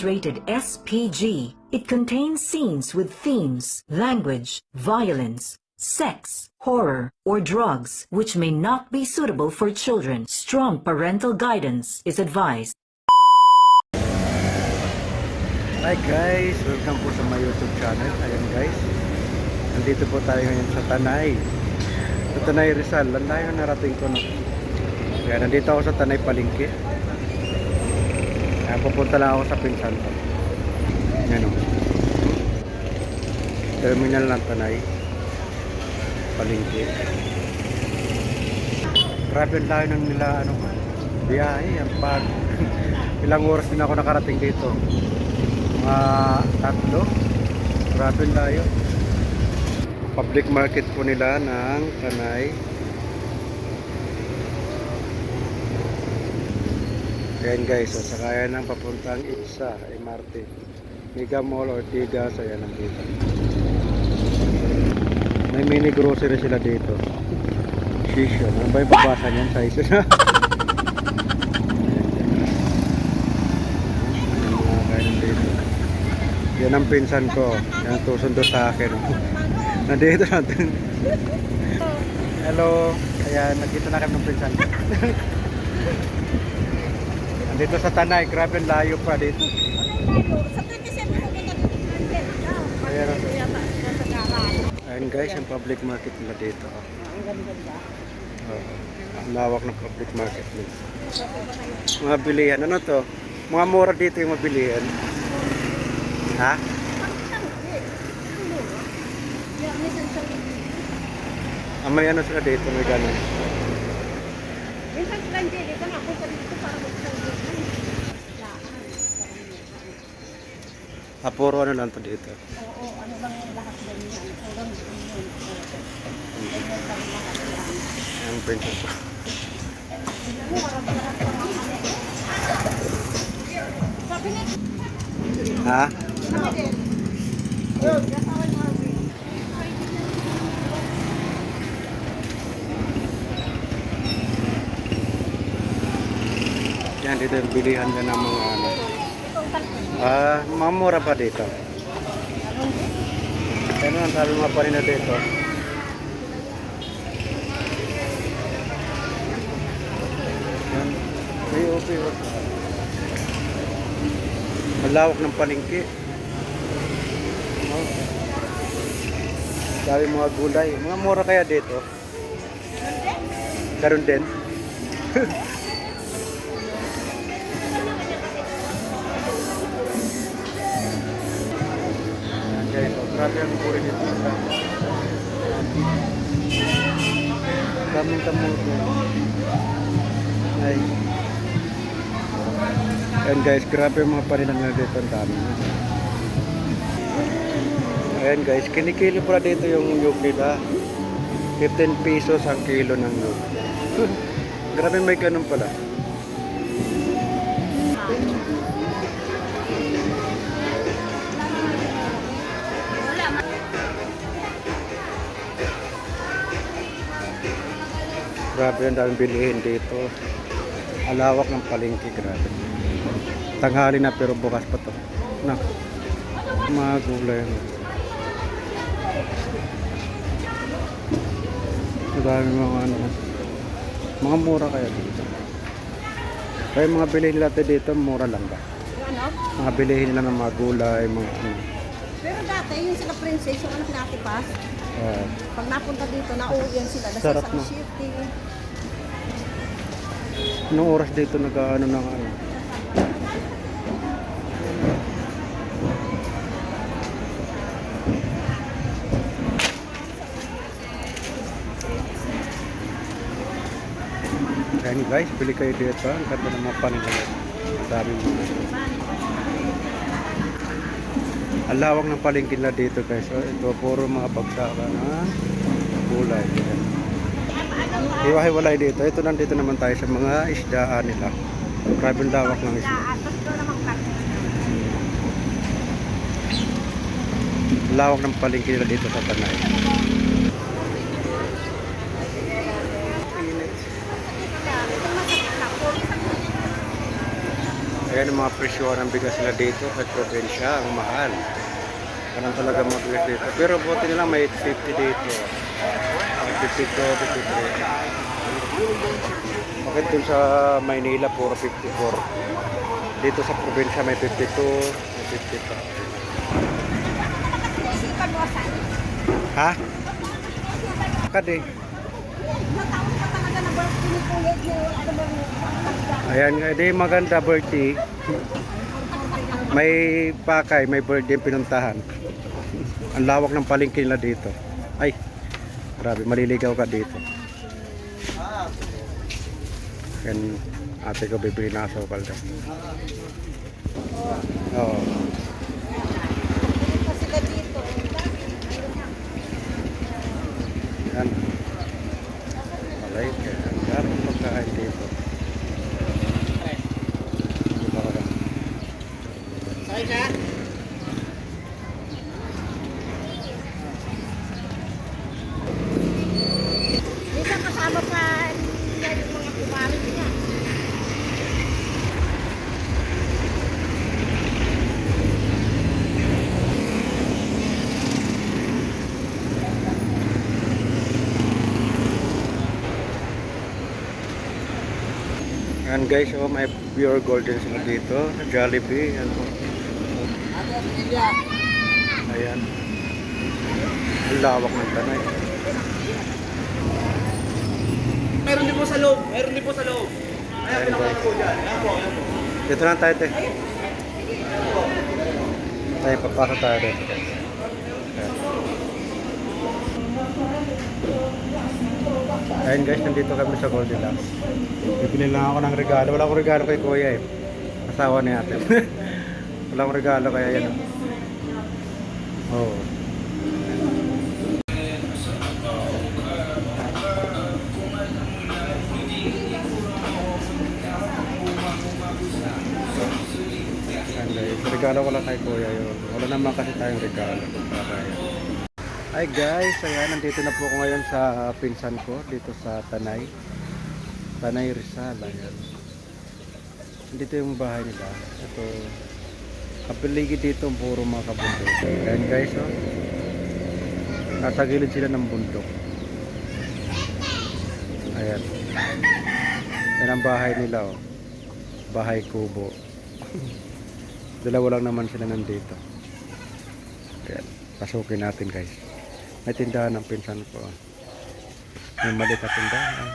is rated SPG. It contains scenes with themes, language, violence, sex, horror, or drugs, which may not be suitable for children. Strong parental guidance is advised. Hi guys, welcome po sa my YouTube channel. Ayan guys, nandito po tayo ngayon sa Tanay. Sa Tanay Rizal, ang layo na narating ko, no? Kaya nandito ako sa Tanay Palengke. Kaya pupunta lang ako sa pinsan ko. Ayan, o. Terminal ng Tanay Palengke. Grabe ang layo ng nila, biyahe, ang pag. Ilang oras din ako nakarating dito. Mga 3. Grabe ang layo. Public market po nila ng Tanay. Ayan guys, so sakayan ng papuntang Itza, MRT, Mega Mall, Ortigas. Ayan ang dito. May mini grocery sila dito. Shisho, ano ba yung babasa niyan? Sizes na. Yan ang pinsan ko. Yan ang tusundo sa akin. Nandito natin. Hello. Ayan, nandito na kami ng pinsan ko. Nandito sa Tanay. Grabe ang layo pa dito. Ayan, ayan guys, yung public market nila dito. Ang lawak ng public market nila. Mga bilihan. Ano to? Mga mura dito yung mabilihan. Ha? May ano sila dito, may gano'n. Puro ano lang to dito. Oo, ano lang yung lahat na yun. Ang princess ko. Ha? Yan, dito yung bilihan ka ng mga ano. Mamura pa dito. Ano ang sabi mga panina dito? Yan, may upi. Malawak ng palengke. Dami mga gulay. Mga mura kaya dito? Karon din? Okay, so grabe ang puri dito. Daming kamuto. Ay. Ayan guys, grabe yung mga paninang na dito. Ang dami. Ayan guys, kinikilo pala dito yung nyug nila. 15 pesos ang kilo ng nyug. Grabe may ganun pala. Grabe ang daming bilihin dito. Alawak ng palengke, grabe. Tanghali na pero bukas pa to. Na. Mga gulay. Dami mga ano. Mga mura kaya dito. Kaya mga bilihin nila dito, mura lang ba? Ano? Mga bilihin nila ng mga gulay, mga ano. Pero dati, yung sila princess, yung anak natin pa, pag napunta dito, nauuwian sila. Sarap Sa na. shifting. Anong oras dito nag-ano ng ano? Ayan guys, bili kayo dito. Ang ganda ng mga panin nila. Ang daming mga. Ang lawak ng palengke nila dito guys. So, ito puro mga bagsakan na gulay. Hiwa-hiwalay dito. Ito nandito naman tayo sa mga isdaan nila. Grabe ang lawak ng isda. Lawak ng palengke nila dito sa Tanay. Ayan ang mga presyo ng bigas nila dito sa probinsya, ang mahal. Ganun talaga mga bigas dito. Pero buti nilang may 50 dito. 52, 53. Bakit dun sa Maynila puro 54? Dito sa probinsya may 52, may 50. Ha? Kade. Ayan, edi maganda birthday. May pakay, may birthday pinuntahan. Ang lawak ng palengke nila dito. Ay, grabe, maliligaw ka dito. Yan, ate ko bibili na asukal daw. Oo. Yan. Malay, ang daming pagkain dito. Minsan kasama pa niya yung mga kumari niya. Yan guys, oh, may pure golden sila dito. Jollibee. Yan po. Ayan. Ang lawak ng tanay. Meron din po sa loob. Meron din po sa loob. Ayan, Ayan, pinaka guys. po dyan. Ayan po, ayan po. Dito lang tayo, te. Tayo, papasok tayo dito. Ayan. Ayan guys, nandito kami sa Goldilocks. Bibili lang ako ng regalo. Wala akong regalo kay kuya eh. Asawa ni ate. Wala akong regalo kaya yan. Oh. Ayan guys, regalo ko lang kay kuya yun. Wala naman kasi tayong regalo. Hi guys, ayan, nandito na po ako ngayon sa pinsan ko dito sa Tanay Rizal. Ayan. Dito yung bahay nila. Ito, kapaligid dito puro mga kabundok. Ayan guys, oh. Nasa gilid sila ng bundok. Ayan. Yan ang bahay nila, oh. Bahay kubo. Dalawa lang naman sila nandito. Ayan, pasukin natin guys. May tindahan ng pinsan ko. May maliit na tindahan.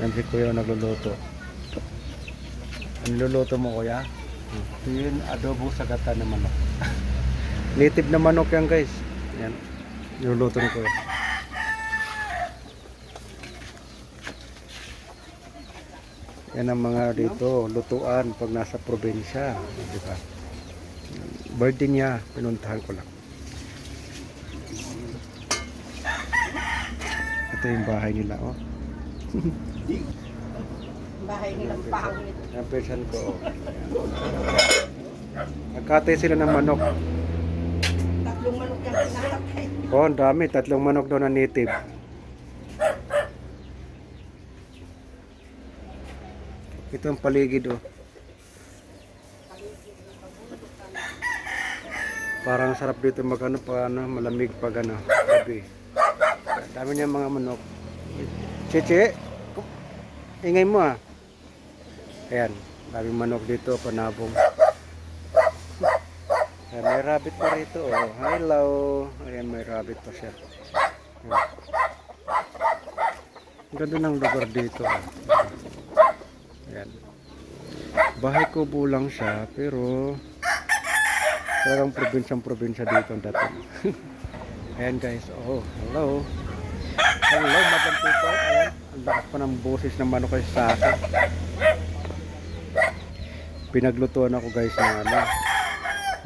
Yan si kuya nagluluto. Ang luluto mo kuya? Yun, adobo sa gata na manok. Native na manok yan guys. Yan. Niluluto ni kuya. Yan ang mga dito, lutuan pag nasa probinsya. Diba? Birthday niya, pinuntahan ko lang. Ito yung bahay nila, oh. Bahay nilang pangit. Ang pinsan ko, oh. Nagkatay sila ng manok. Tatlong manok yung pinakatay. Oh, ang dami. 3 manok daw na native. Ito ang paligid, oh. Parang sarap dito magano pa ano, malamig pag ano, gabi. Dami niya mga manok. Chichi, ingay mo ah. Ayan, daming manok dito, panabong. Ayan, may rabbit pa rito, oh. Hello. Ayan, may rabbit pa siya. Ayan. Ang ganda ng lugar dito. Oh. Ayan. Bahay kubo lang siya, pero talagang probinsya dito ang dating. Ayan guys, oh, hello. Hello, madam people. Ayan, ang lakas pa ng boses ng manok kasi sa akin. Pinaglutuan ako guys ng ano,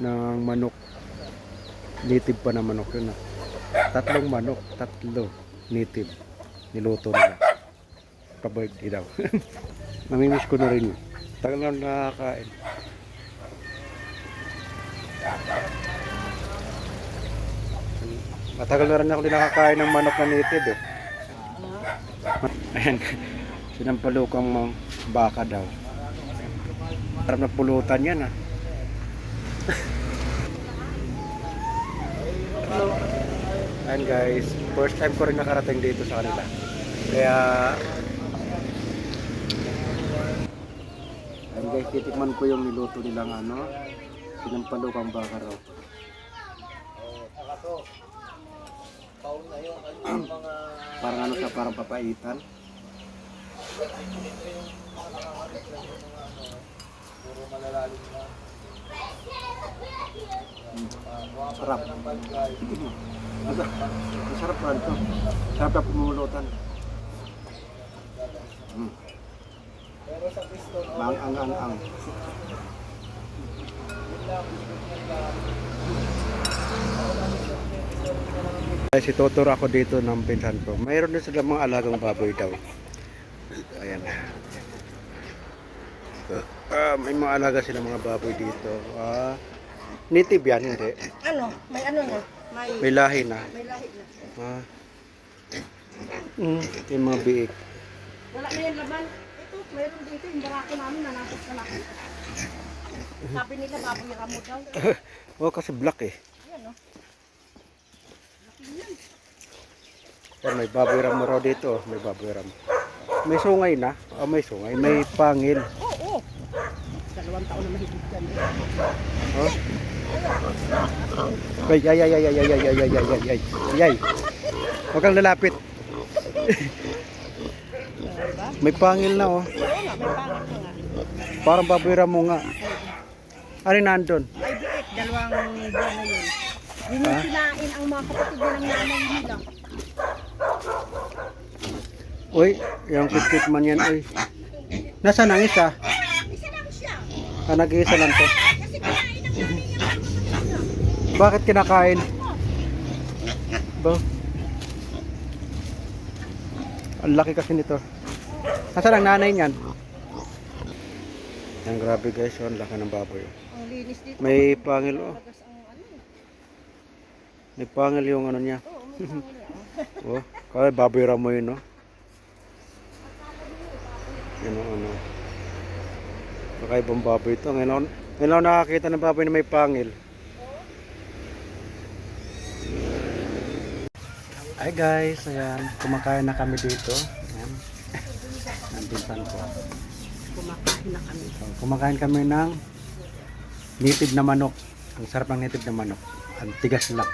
ng manok. Native pa na manok yun. 3 manok, 3 native. Niluto nila. Pa-birthday daw. Namimiss ko na rin yun. Tagal na nakakain. Matagal na rin ako din nakakain ng manok na native eh. Ayan, sinampalukang baka daw. Sarap na pulutan yan ah. Ayan guys, first time ko rin nakarating dito sa kanila. Kaya ayan guys, titikman ko yung niluto nilang ano, sinampalukang baka raw. Parang ano siya, parang papaitan. Sarap. Masarap pa ito. Sarap na pumulutan. Ang. Guys, ituturo ako dito ng pinsan ko. Mayroon din sila mga alagang baboy daw. Ayan. May mga alaga sila mga baboy dito. Native yan, hindi? Ano? May ano na? May lahi na. May lahi na. Yung mga biik. Wala na yung laman. Ito, mayroon dito yung barako namin na nasa kalaki. Sabi nila baboy ramo daw. Oh, kasi black eh. Ayan o. Yan, may baboy ramo raw dito. May baboy ramo. May sungay na. May sungay. May pangil. Oo. 2 taon na mahigit yan. Oh. Ay. Huwag kang lalapit. May pangil na oh. Oo nga, may pangit na nga. Parang baboy ramo nga. Ano nandun? Ay, diet. 2 buwan na yun. Yun yung kinain ang mga kapatid ng nanay nila. Uy, yung kit man yan. Uy. Nasaan ang isa? Isa lang siya. Nag-iisa lang to. Kasi kinain ang nanay niya. Bakit kinakain? Ba? Ang laki kasi nito. Nasaan ang nanay niyan? Yan, grabe guys. Ang laki ng baboy. Ang linis dito. May pangil oh. Lagas ang ano. May pangil yung ano niya. Oo, may pangil. Oh, kaya baboy ramo yun, no? Yan o, ano. Kakaibang baboy ito. Ngayon ako nakakita ng baboy na may pangil. Hi guys, ayan. Kumakain na kami dito. Ayan. Nandinsan ko. Kumakain na kami. Kumakain kami ng native na manok. Ang sarap ng native na manok. Ang tigas lang.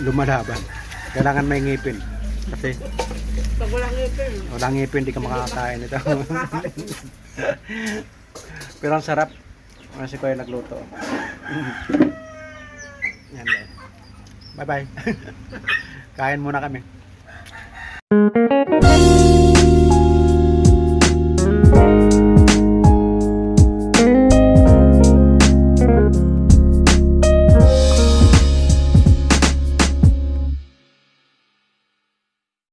Lumalaban. Kailangan may ngipin. Kasi Pag walang ngipin. walang ngipin, hindi ka makakakain ito. Pero ang sarap. Kasi ko yung nagluto. Yan guys. Bye bye. Kain muna kami.